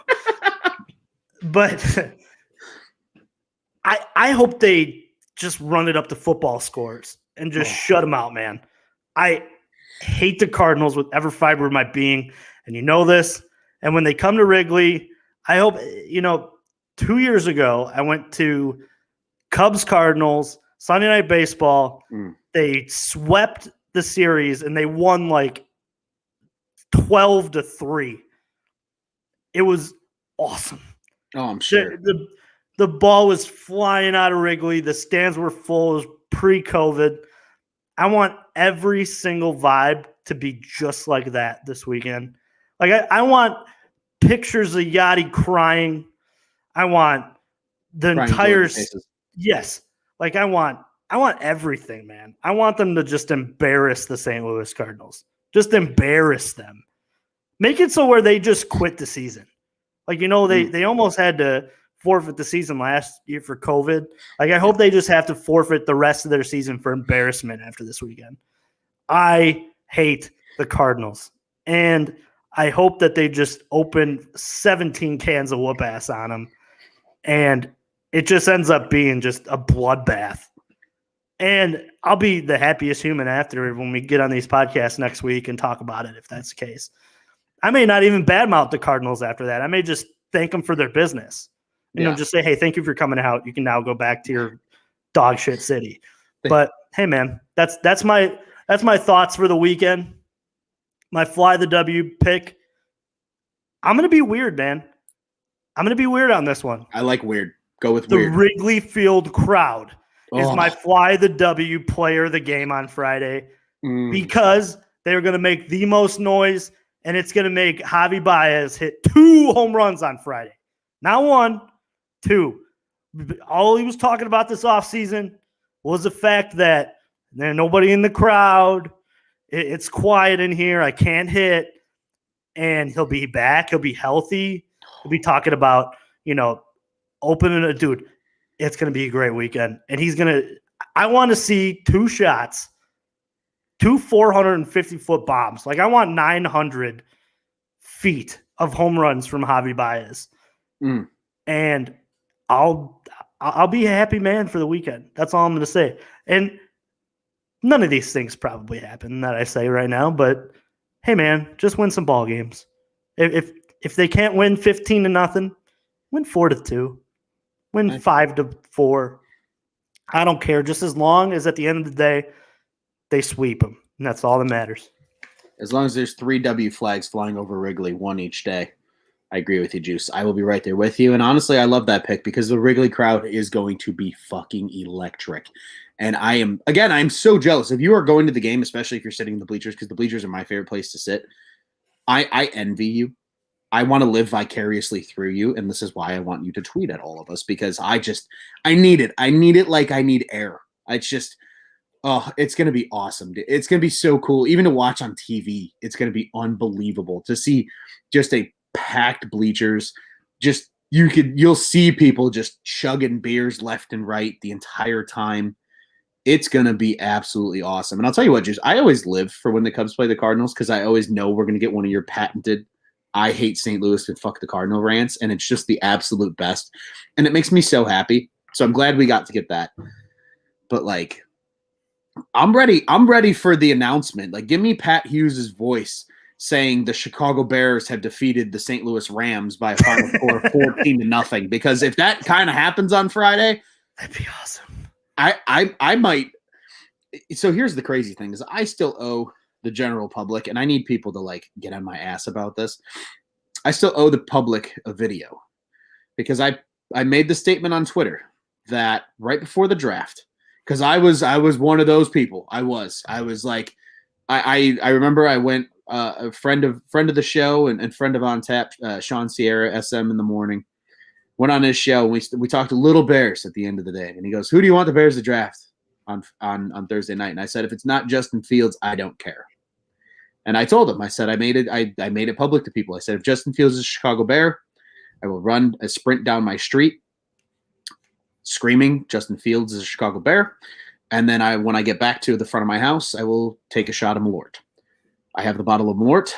But I hope they just run it up to football scores and just shut them out, man. I hate the Cardinals with every fiber of my being, and you know this. And when they come to Wrigley, I hope, 2 years ago, I went to Cubs-Cardinals, Sunday Night Baseball. They swept the series, and they won like 12-3. It was awesome. Oh, I'm sure. The ball was flying out of Wrigley. The stands were full. It was pre-COVID. I want every single vibe to be just like that this weekend. Like I want pictures of Yachty crying. I want the entire yes. Like I want everything, man. I want them to just embarrass the St. Louis Cardinals. Just embarrass them. Make it so where they just quit the season. Like they almost had to forfeit the season last year for COVID. Like I hope they just have to forfeit the rest of their season for embarrassment after this weekend. I hate the Cardinals, and I hope that they just open 17 cans of whoop ass on them, and it just ends up being just a bloodbath. And I'll be the happiest human after when we get on these podcasts next week and talk about it if that's the case. I may not even badmouth the Cardinals after that. I may just thank them for their business. Just say, hey, thank you for coming out. You can now go back to your dog shit city. But hey, man, that's my thoughts for the weekend. My fly the W pick. I'm gonna be weird, man. I'm gonna be weird on this one. I like weird. Go with the weird. The Wrigley Field crowd is my fly the W player of the game on Friday because they're gonna make the most noise, and it's gonna make Javi Baez hit 2 home runs on Friday. Not 1. 2. All he was talking about this offseason was the fact that there's nobody in the crowd. It's quiet in here. I can't hit. And he'll be back. He'll be healthy. He'll be talking about, opening a dude. It's going to be a great weekend. And I want to see 2 shots, 2 450-foot bombs. Like I want 900 feet of home runs from Javi Baez. And I'll be a happy man for the weekend. That's all I'm going to say. And none of these things probably happen that I say right now, but hey, man, just win some ball games. If they can't win 15-0, win 4-2, win 5-4. I don't care. Just as long as at the end of the day they sweep them, and that's all that matters. As long as there's 3 W flags flying over Wrigley, 1 each day. I agree with you, Juice. I will be right there with you. And honestly, I love that pick because the Wrigley crowd is going to be fucking electric. And I'm so jealous. If you are going to the game, especially if you're sitting in the bleachers, because the bleachers are my favorite place to sit, I envy you. I want to live vicariously through you. And this is why I want you to tweet at all of us, because I need it. I need it like I need air. It's going to be awesome. It's going to be so cool. Even to watch on TV, it's going to be unbelievable to see just a packed bleachers. You'll see people just chugging beers left and right the entire time. It's going to be absolutely awesome. And I'll tell you what, Juice, I always live for when the Cubs play the Cardinals because I always know we're going to get one of your patented I hate St. Louis and fuck the Cardinal rants, and it's just the absolute best. And it makes me so happy. So I'm glad we got to get that. But, like, I'm ready for the announcement. Like, give me Pat Hughes' voice saying the Chicago Bears have defeated the St. Louis Rams by a final score of 14-0. Because if that kind of happens on Friday, that'd be awesome. I might. So here's the crazy thing is I still owe the general public, and I need people to like get on my ass about this. I still owe the public a video because I made the statement on Twitter that right before the draft, because I was one of those people. I was like, I remember I went a friend of the show and friend of On Tap, Sean Sierra, SM in the morning, went on his show. And we talked a little Bears at the end of the day, and he goes, "Who do you want the Bears to draft on Thursday night?" And I said, "If it's not Justin Fields, I don't care." And I told him, I said, I made it public to people. I said, if Justin Fields is a Chicago Bear, I will run a sprint down my street screaming Justin Fields is a Chicago Bear. And then when I get back to the front of my house, I will take a shot of Malort. I have the bottle of Malort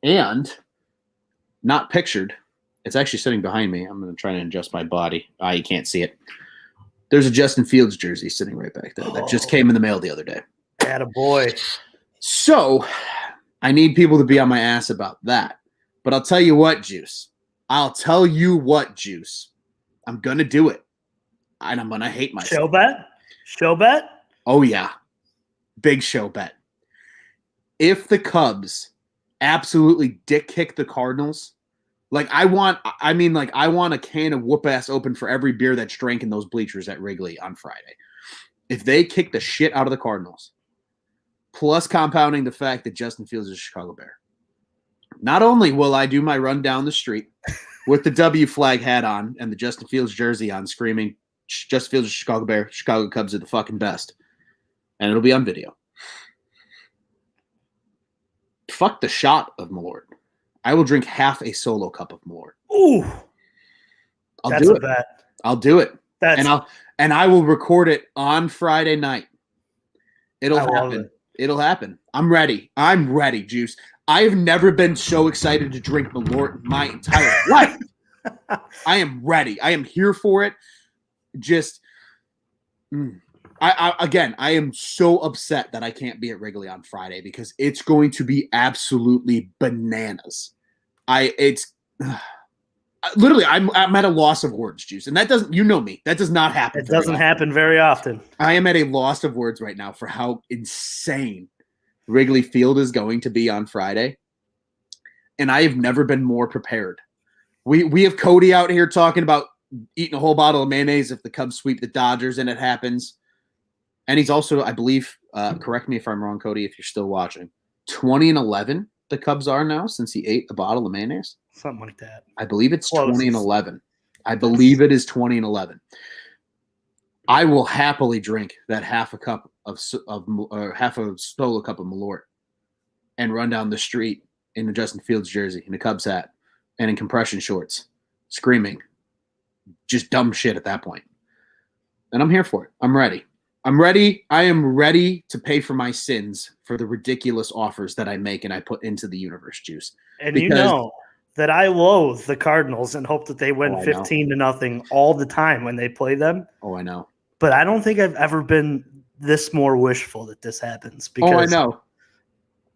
and not pictured. It's actually sitting behind me. I'm going to try and adjust my body. You can't see it. There's a Justin Fields jersey sitting right back there that just came in the mail the other day. Attaboy. So I need people to be on my ass about that. But I'll tell you what, Juice. I'm going to do it. And I'm going to hate myself. Show bet? Oh, yeah. Big show bet. If the Cubs absolutely dick kick the Cardinals, I want a can of whoop-ass open for every beer that's drank in those bleachers at Wrigley on Friday. If they kick the shit out of the Cardinals, plus compounding the fact that Justin Fields is a Chicago Bear. Not only will I do my run down the street with the W flag hat on and the Justin Fields jersey on screaming, Justin Fields is a Chicago Bear, Chicago Cubs are the fucking best. And it'll be on video. Fuck the shot of Malort. I will drink half a solo cup of Malort. Ooh. I'll do it. Bet. I'll do it. And I will record it on Friday night. It'll happen. It'll happen. I'm ready. Juice. I have never been so excited to drink Malort in my entire life. I am ready. I am here for it. Just, I am so upset that I can't be at Wrigley on Friday because it's going to be absolutely bananas. Literally, I'm at a loss of words, Juice. And that doesn't, you know me, that does not happen. It doesn't happen very often. I am at a loss of words right now for how insane Wrigley Field is going to be on Friday. And I have never been more prepared. We have Cody out here talking about eating a whole bottle of mayonnaise if the Cubs sweep the Dodgers and it happens. And he's also, I believe, correct me if I'm wrong, Cody, if you're still watching, 20-11 the Cubs are now since he ate a bottle of mayonnaise. Something like that. I believe it's 20-11. I believe it is 20-11. I will happily drink that half a solo cup of Malort and run down the street in a Justin Fields jersey, in a Cubs hat, and in compression shorts, screaming just dumb shit at that point. And I'm here for it. I'm ready. I am ready to pay for my sins for the ridiculous offers that I make and I put into the universe, Juice. And you know that I loathe the Cardinals and hope that they win 15-0 all the time when they play them. Oh, I know. But I don't think I've ever been this more wishful that this happens. Because I know.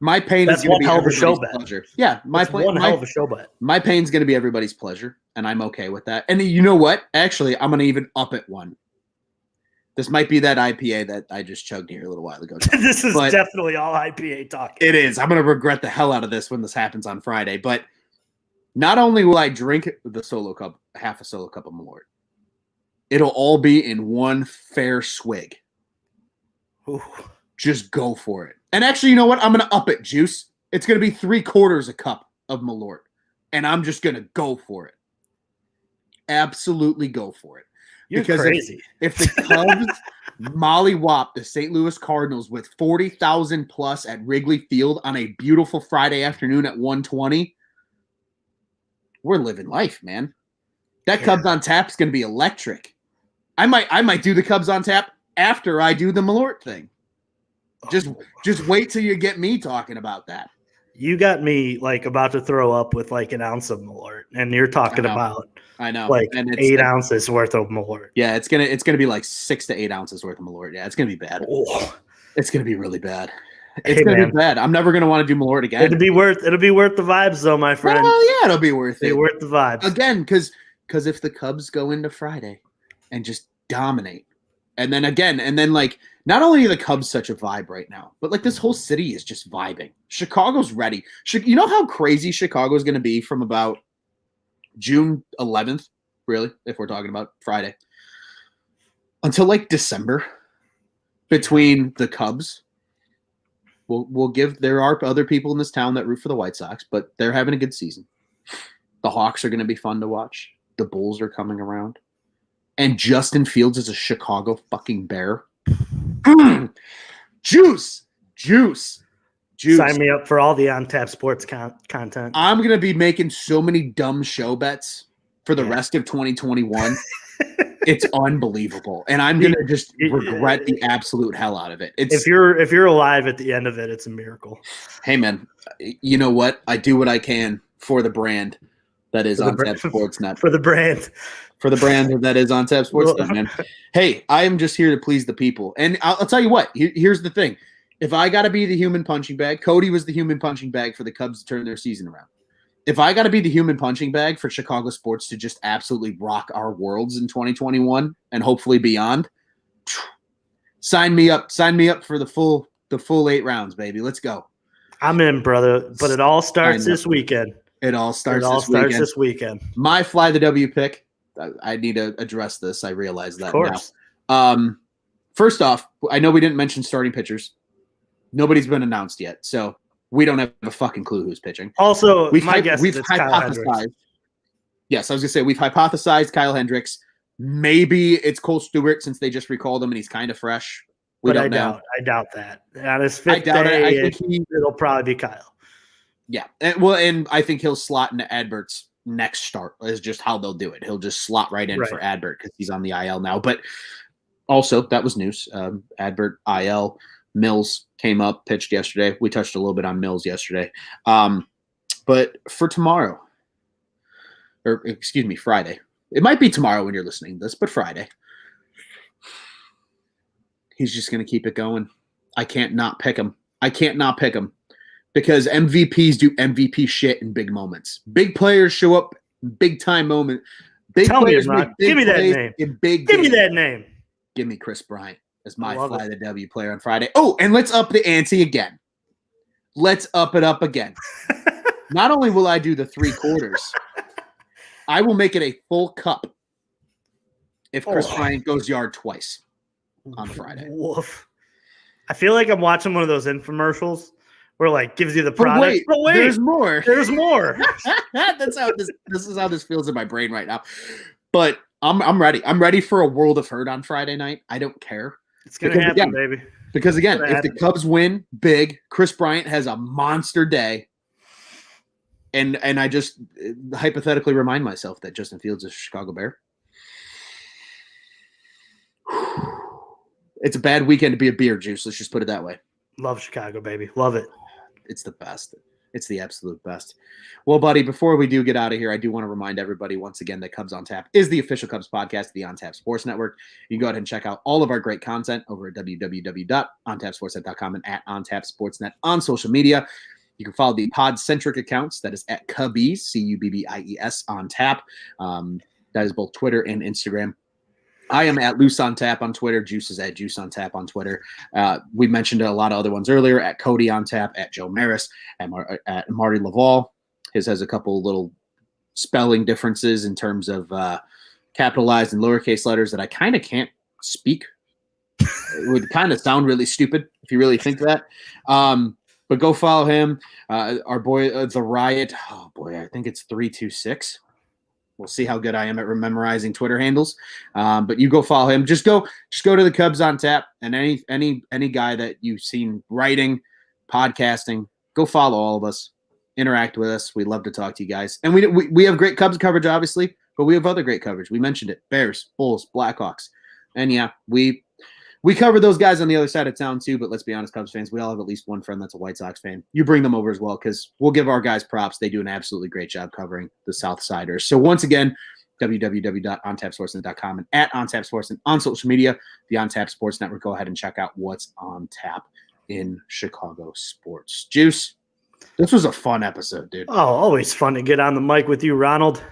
My pain is going to be everybody's pleasure. Yeah, one hell of a show bet. My pain's going to be everybody's pleasure, and I'm okay with that. And you know what? Actually, I'm going to even up it one. This might be that IPA that I just chugged here a little while ago. This is definitely all IPA talk. It is. I'm going to regret the hell out of this when this happens on Friday. But Not only will I drink the solo cup, half a solo cup of Malort, it'll all be in one fair swig. Ooh. Just go for it. And actually, you know what? I'm going to up it, Juice. It's going to be 3/4 a cup of Malort. And I'm just going to go for it. Absolutely go for it. You're crazy. If the Cubs mollywop the St. Louis Cardinals with 40,000 plus at Wrigley Field on a beautiful Friday afternoon at 1:20, we're living life, man. That Cubs on Tap is going to be electric. I might do the Cubs on Tap after I do the Malort thing. Just wait till you get me talking about that. You got me like about to throw up with like an ounce of Malort, and you're talking about like and 8 ounces worth of Malort. Yeah, it's gonna be like 6 to 8 ounces worth of Malort. Yeah, it's gonna be bad. Oh. It's gonna be really bad. It's gonna be bad. I'm never gonna want to do Malort again. It'll be worth the vibes, though, my friend. Well, yeah, it'll be worth it. It'll be worth the vibes again, because if the Cubs go into Friday and just dominate, and then like not only are the Cubs such a vibe right now, but like this whole city is just vibing. Chicago's ready. You know how crazy Chicago's gonna be from about June 11th, really, if we're talking about Friday, until like December between the Cubs. There are other people in this town that root for the White Sox, but they're having a good season. The Hawks are going to be fun to watch. The Bulls are coming around. And Justin Fields is a Chicago fucking Bear. Juice. Sign me up for all the On Tap Sports content. I'm going to be making so many dumb show bets for the rest of 2021. It's unbelievable, and I'm gonna just regret the absolute hell out of it. If you're alive at the end of it, it's a miracle. Hey man, you know what? I do what I can for the brand that is On Tap Sportsnet. For the brand that is On Tap Sportsnet, man. Hey, I am just here to please the people, and I'll tell you what. Here's the thing: if I got to be the human punching bag, Cody was the human punching bag for the Cubs to turn their season around. If I got to be the human punching bag for Chicago sports to just absolutely rock our worlds in 2021 and hopefully beyond, sign me up. Sign me up for the full 8 rounds, baby. Let's go. I'm in, brother. But it all starts this weekend. It all starts this weekend. My fly the W pick. I need to address this. I realize that now. First off, I know we didn't mention starting pitchers. Nobody's been announced yet, so we don't have a fucking clue who's pitching. Also, we've hypothesized. Yes, I was going to say we've hypothesized Kyle Hendricks. Maybe it's Cole Stewart since they just recalled him and he's kind of fresh. I doubt that. On his fifth day, I think it'll probably be Kyle. Yeah, and I think he'll slot into Adbert's next start is just how they'll do it. He'll just slot right in for Adbert because he's on the IL now. But also, that was news. Adbert, IL. Mills came up, pitched yesterday. We touched a little bit on Mills yesterday. But for tomorrow, or excuse me, Friday. It might be tomorrow when you're listening to this, but Friday. He's just going to keep it going. I can't not pick him. Because MVPs do MVP shit in big moments. Big players show up big time moment. Tell me, Ron. Give me that name. Give me that name. Give me Chris Bryant as my fly the W player on Friday. Oh, and let's up the ante again. Let's up it up again. Not only will I do the 3/4, I will make it a full cup if Chris Bryant goes yard twice on Friday. Woof. I feel like I'm watching one of those infomercials where like gives you the product. But wait, there's more. There's more. That's how this is how this feels in my brain right now. But I'm ready. I'm ready for a World of Hurt on Friday night. I don't care. It's gonna happen, baby. Because again, if the Cubs win big, Chris Bryant has a monster day. And I just hypothetically remind myself that Justin Fields is a Chicago Bear. It's a bad weekend to be a beer juice. Let's just put it that way. Love Chicago, baby. Love it. It's the best. It's the absolute best. Well, buddy, before we do get out of here, I do want to remind everybody once again that Cubs on Tap is the official Cubs podcast of the On Tap Sports Network. You can go ahead and check out all of our great content over at www.ontapsportsnet.com and at OnTapSportsNet on social media. You can follow the pod-centric accounts. That is at Cubbies, Cubbies on tap. That is both Twitter and Instagram. I am at Luce on Tap on Twitter. Juice is at Juice on Tap on Twitter. We mentioned a lot of other ones earlier. At Cody on Tap, at Joe Maris, at Marty Laval. His has a couple little spelling differences in terms of capitalized and lowercase letters that I kind of can't speak. It would kind of sound really stupid if you really think that. But go follow him. Our boy, The Riot. Oh, boy, I think it's 326. We'll see how good I am at memorizing Twitter handles. But you go follow him. Just go to the Cubs on Tap, and any guy that you've seen writing, podcasting, go follow all of us. Interact with us. We'd love to talk to you guys. And we have great Cubs coverage, obviously, but we have other great coverage. We mentioned it. Bears, Bulls, Blackhawks. And yeah, we cover those guys on the other side of town too, but let's be honest, Cubs fans, we all have at least one friend that's a White Sox fan. You bring them over as well because we'll give our guys props. They do an absolutely great job covering the Southsiders. So once again, www.ontapsportsnet.com and at OnTapSportsNet on social media, the OnTap Sports Network. Go ahead and check out what's on tap in Chicago sports. Juice, this was a fun episode, dude. Oh, always fun to get on the mic with you, Ronald.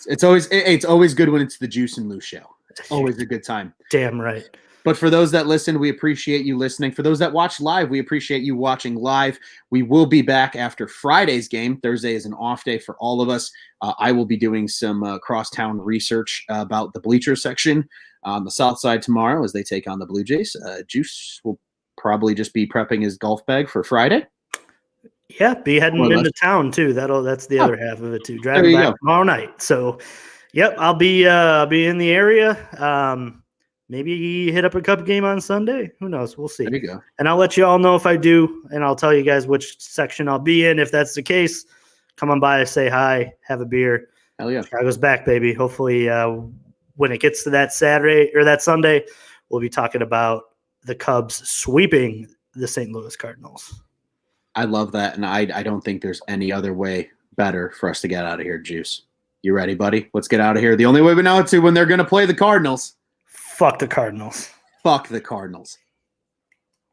It's always good when it's the Juice and Luce show. It's always a good time. Damn right. But for those that listen, we appreciate you listening. For those that watch live, we appreciate you watching live. We will be back after Friday's game. Thursday is an off day for all of us. I will be doing some crosstown research about the bleacher section on the south side tomorrow as they take on the Blue Jays. Juice will probably just be prepping his golf bag for Friday. Yeah, be heading into town too. That's the other half of it too. Driving back tomorrow night. So, yep, I'll be in the area. Maybe hit up a Cup game on Sunday. Who knows? We'll see. There you go. And I'll let you all know if I do, and I'll tell you guys which section I'll be in. If that's the case, come on by, say hi, have a beer. Hell yeah. Chicago's back, baby. Hopefully when it gets to that Saturday or that Sunday, we'll be talking about the Cubs sweeping the St. Louis Cardinals. I love that, and I don't think there's any other way better for us to get out of here, Juice. You ready, buddy? Let's get out of here. The only way we know it to when they're going to play the Cardinals. Fuck the Cardinals. Fuck the Cardinals.